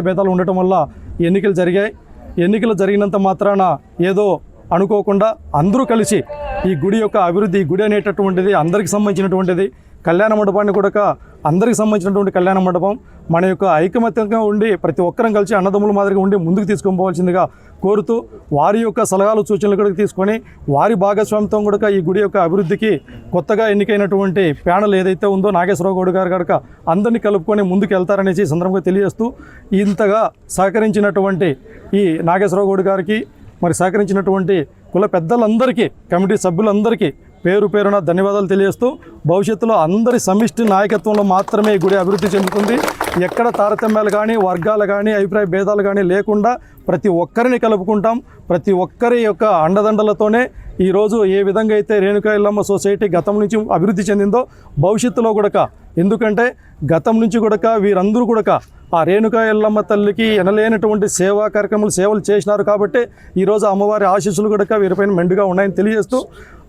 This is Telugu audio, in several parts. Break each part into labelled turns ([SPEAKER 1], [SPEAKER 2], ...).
[SPEAKER 1] భేదాలు ఉండటం వల్ల ఎన్నికలు జరిగాయి. ఎన్నికలు జరిగినంత మాత్రాన ఏదో అనుకోకుండా అందరూ కలిసి ఈ గుడి యొక్క అభివృద్ధి, ఈ గుడి అనేటటువంటిది అందరికి సంబంధించినటువంటిది. కళ్యాణ మండపాన్ని కూడా అందరికి సంబంధించినటువంటి కళ్యాణ మండపం. మన యొక్క ఐకమత్యంగా ఉండి ప్రతి ఒక్కరం కలిసి అన్నదమ్ముల మాదిరిగా ఉండి ముందుకు తీసుకొని పోవాల్సిందిగా కోరుతూ, వారి యొక్క సలహాలు సూచనలు కూడా తీసుకొని వారి భాగస్వామ్యంతో కూడా ఈ గుడి యొక్క అభివృద్ధికి కొత్తగా ఎన్నికైనటువంటి ప్యానల్ ఏదైతే ఉందో నాగేశ్వరరావు గౌడ్ గారు కనుక అందరినీ కలుపుకొని ముందుకు వెళ్తారనేసి సందర్భంగా తెలియజేస్తూ, ఇంతగా సహకరించినటువంటి ఈ నాగేశ్వరరావు గౌడ్ గారికి, మరి సహకరించినటువంటి కుల పెద్దలందరికీ, కమిటీ సభ్యులందరికీ పేరు పేరున ధన్యవాదాలు తెలియజేస్తూ, భవిష్యత్తులో అందరి సమిష్టి నాయకత్వంలో మాత్రమే ఈ గుడి అభివృద్ధి చెందుతుంది. ఎక్కడ తారతమ్యాలు కానీ, వర్గాలు కానీ, అభిప్రాయ భేదాలు కానీ లేకుండా ప్రతి ఒక్కరిని కలుపుకుంటాం. ప్రతి ఒక్కరి యొక్క అండదండలతోనే ఈరోజు ఏ విధంగా అయితే రేణుకా ఎల్లమ్మ సొసైటీ గతం నుంచి అభివృద్ధి చెందిందో భవిష్యత్తులో కూడా, ఎందుకంటే గతం నుంచి కూడా వీరందరూ కూడా ఆ రేణుకా ఎల్లమ్మ తల్లికి ఎనలేనటువంటి సేవా కార్యక్రమాలు, సేవలు చేసినారు. కాబట్టి ఈరోజు అమ్మవారి ఆశీస్సులు కూడా వీరిపైన మెండుగా ఉన్నాయని తెలియజేస్తూ,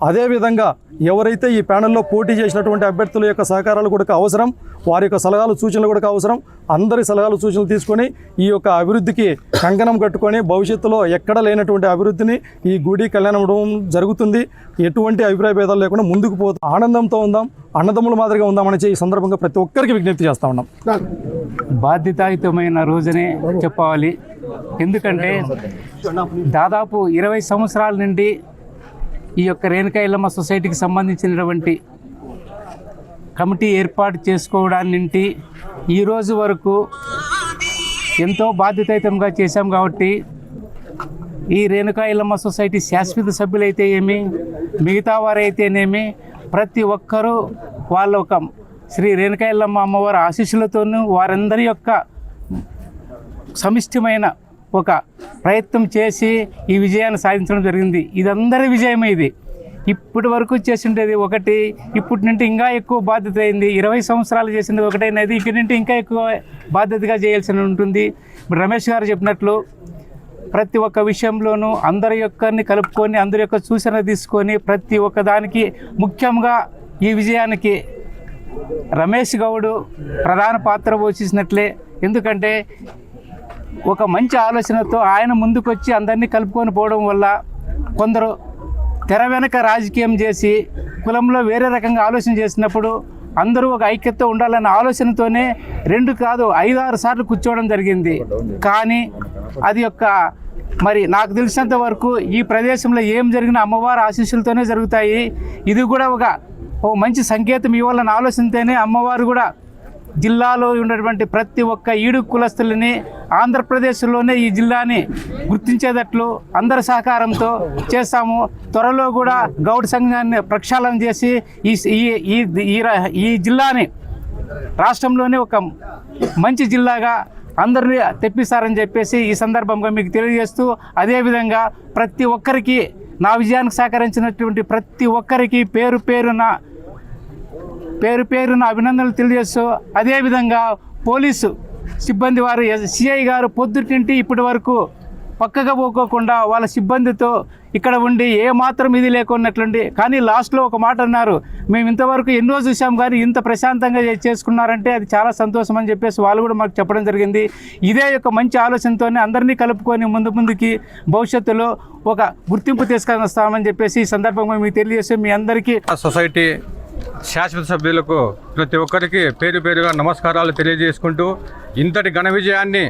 [SPEAKER 1] అదేవిధంగా ఎవరైతే ఈ ప్యానెల్లో పోటీ చేసినటువంటి అభ్యర్థుల యొక్క సహకారాలు కూడా అవసరం, వారి యొక్క సలహాలు సూచనలు కూడా అవసరం. అందరి సలహాలు సూచనలు తీసుకొని ఈ యొక్క అభివృద్ధికి కంకణం కట్టుకొని భవిష్యత్తులో ఎక్కడ లేనటువంటి అభివృద్ధిని ఈ గుడి కళ్యాణం జరుగుతుంది. ఎటువంటి అభిప్రాయ భేదాలు లేకుండా ముందుకు పోతాం, ఆనందంతో ఉందాం, అన్నదమ్ముల మాదిరిగా ఉందామని ఈ సందర్భంగా ప్రతి ఒక్కరికి విజ్ఞప్తి చేస్తూ ఉన్నాం.
[SPEAKER 2] బాధ్యతాయుతమైన రోజునే చెప్పాలి. ఎందుకంటే దాదాపు 20 సంవత్సరాల నుండి ఈ యొక్క రేణుకా ఎల్లమ్మ సొసైటీకి సంబంధించినటువంటి కమిటీ ఏర్పాటు చేసుకోవడాన్ని ఈ రోజు వరకు ఎంతో బాధ్యతాయుతంగా చేశాం. కాబట్టి ఈ రేణుకా ఎల్లమ్మ సొసైటీ శాశ్వత సభ్యులైతే ఏమి, మిగతా వారైతేనేమి, ప్రతి ఒక్కరూ వాళ్ళ ఒక శ్రీ రేణుకా ఎల్లమ్మ అమ్మవారి ఆశీస్సులతోనూ వారందరి యొక్క సమిష్టిమైన ఒక ప్రయత్నం చేసి ఈ విజయాన్ని సాధించడం జరిగింది. ఇది అందరి విజయమే. ఇది ఇప్పటి వరకు చేసిండేది ఒకటి, ఇప్పటి నుండి ఇంకా ఎక్కువ బాధ్యత అయింది. 20 సంవత్సరాలు చేసింది ఒకటైనది, ఇక్కడి నుండి ఇంకా ఎక్కువ బాధ్యతగా చేయాల్సి ఉంటుంది. ఇప్పుడు రమేష్ గారు చెప్పినట్లు ప్రతి ఒక్క విషయంలోనూ అందరి యొక్కరిని కలుపుకొని, అందరి యొక్క సూచన తీసుకొని ప్రతి ఒక్క దానికి, ముఖ్యంగా ఈ విజయానికి రమేష్ గౌడ్ ప్రధాన పాత్ర పోషించినట్లే. ఎందుకంటే ఒక మంచి ఆలోచనతో ఆయన ముందుకొచ్చి అందరినీ కలుపుకొని పోవడం వల్ల కొందరు తెర వెనక రాజకీయం చేసి కులంలో వేరే రకంగా ఆలోచన చేసినప్పుడు అందరూ ఒక ఐక్యతతో ఉండాలన్న ఆలోచనతోనే 2 కాదు 5-6 సార్లు కూర్చోవడం జరిగింది. కానీ అది మరి నాకు తెలిసినంత వరకు ఈ ప్రదేశంలో ఏం జరిగినా అమ్మవారి ఆశీస్సులతోనే జరుగుతాయి. ఇది కూడా ఓ మంచి సంకేతం ఇవ్వాలన్న ఆలోచనతోనే అమ్మవారు కూడా జిల్లాలో ఉన్నటువంటి ప్రతి ఒక్క ఈడు కులస్తులని, ఆంధ్రప్రదేశ్లోనే ఈ జిల్లాని గుర్తించేటట్లు అందరి సహకారంతో చేస్తాము. త్వరలో కూడా గౌడ్ సంఘాన్ని ప్రక్షాళన చేసి ఈ జిల్లాని రాష్ట్రంలోనే ఒక మంచి జిల్లాగా అందరినీ తెప్పిస్తారని చెప్పేసి ఈ సందర్భంగా మీకు తెలియజేస్తూ, అదేవిధంగా ప్రతి ఒక్కరికి నా విజయానికి సహకరించినటువంటి ప్రతి ఒక్కరికి పేరు పేరున అభినందనలు తెలియజేస్తూ, అదేవిధంగా పోలీసు సిబ్బంది వారు సిఐ గారు పొద్దుటింటి ఇప్పటి వరకు పక్కగా పోకోకుండా వాళ్ళ సిబ్బందితో ఇక్కడ ఉండి ఏమాత్రం ఇది లేకున్నట్లుండి, కానీ లాస్ట్లో ఒక మాట అన్నారు, మేము ఇంతవరకు ఎన్నో చూసాం కానీ ఇంత ప్రశాంతంగా చేసుకున్నారంటే అది చాలా సంతోషం అని చెప్పేసి వాళ్ళు కూడా మాకు చెప్పడం జరిగింది. ఇదే యొక్క మంచి ఆలోచనతోనే అందరినీ కలుపుకొని ముందుకి భవిష్యత్తులో ఒక గుర్తింపు తీసుకొని వస్తామని చెప్పేసి ఈ సందర్భంగా మీకు తెలియజేసి మీ అందరికీ
[SPEAKER 3] సొసైటీ శాశ్వత సభ్యులకు ప్రతి ఒక్కరికి పేరుగా నమస్కారాలు తెలియజేసుకుంటూ, ఇంతటి ఘన విజయాన్ని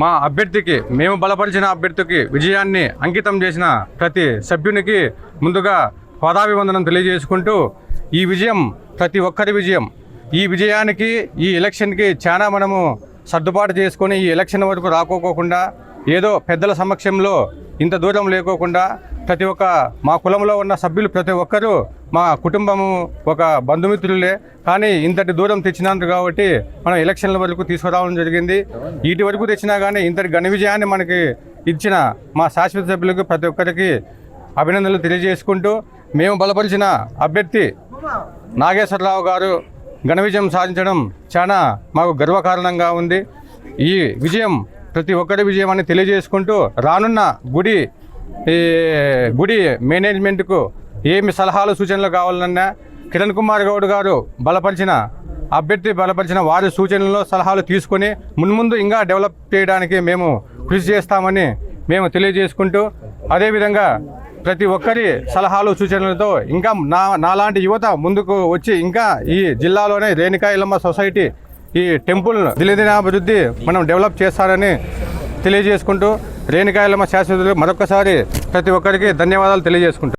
[SPEAKER 3] మా అభ్యర్థికి, మేము బలపరిచిన అభ్యర్థికి విజయాన్ని అంకితం చేసిన ప్రతి సభ్యునికి ముందుగా పాదాభివందనం తెలియజేసుకుంటూ, ఈ విజయం ప్రతి ఒక్కరి విజయం. ఈ విజయానికి, ఈ ఎలక్షన్కి చాలా మనము సర్దుబాటు చేసుకొని ఈ ఎలక్షన్ వరకు రాకోకుండా, ఏదో పెద్దల సమక్షంలో ఇంత దూరం లేకోకుండా ప్రతి ఒక్క మా కులంలో ఉన్న సభ్యులు ప్రతి ఒక్కరూ మా కుటుంబము, ఒక బంధుమిత్రులే. కానీ ఇంతటి దూరం తెచ్చినారు కాబట్టి మనం ఎలక్షన్ల వరకు తీసుకురావడం జరిగింది. వీటి వరకు తెచ్చినా కానీ ఇంతటి ఘన విజయాన్ని మనకి ఇచ్చిన మా శాశ్వత సభ్యులకు ప్రతి ఒక్కరికి అభినందనలు తెలియజేసుకుంటూ, మేము బలపరిచిన అభ్యర్థి నాగేశ్వరరావు గారు ఘన విజయం సాధించడం చాలా మాకు గర్వకారణంగా ఉంది. ఈ విజయం ప్రతి ఒక్కరి విజయం అని తెలియజేసుకుంటూ, రానున్న గుడి మేనేజ్మెంట్కు ఏమి సలహాలు సూచనలు కావాలన్నా కిరణ్ కుమార్ గౌడ్ గారు బలపరిచిన అభ్యర్థి బలపరిచిన వారి సూచనలు సలహాలు తీసుకొని మున్ముందు ఇంకా డెవలప్ చేయడానికి మేము కృషి చేస్తామని మేము తెలియజేసుకుంటూ, అదేవిధంగా ప్రతి ఒక్కరి సలహాలు సూచనలతో ఇంకా నాలాంటి యువత ముందుకు వచ్చి ఇంకా ఈ జిల్లాలోనే రేణుకా ఎల్లమ్మ సొసైటీ ఈ టెంపుల్ దినదినాభివృద్ధి మనం డెవలప్ చేస్తారని తెలియజేసుకుంటూ, రేణుకా ఎల్లమ్మ శాశ్వతులు మరొకసారి ప్రతి ఒక్కరికి ధన్యవాదాలు తెలియజేసుకుంటాం.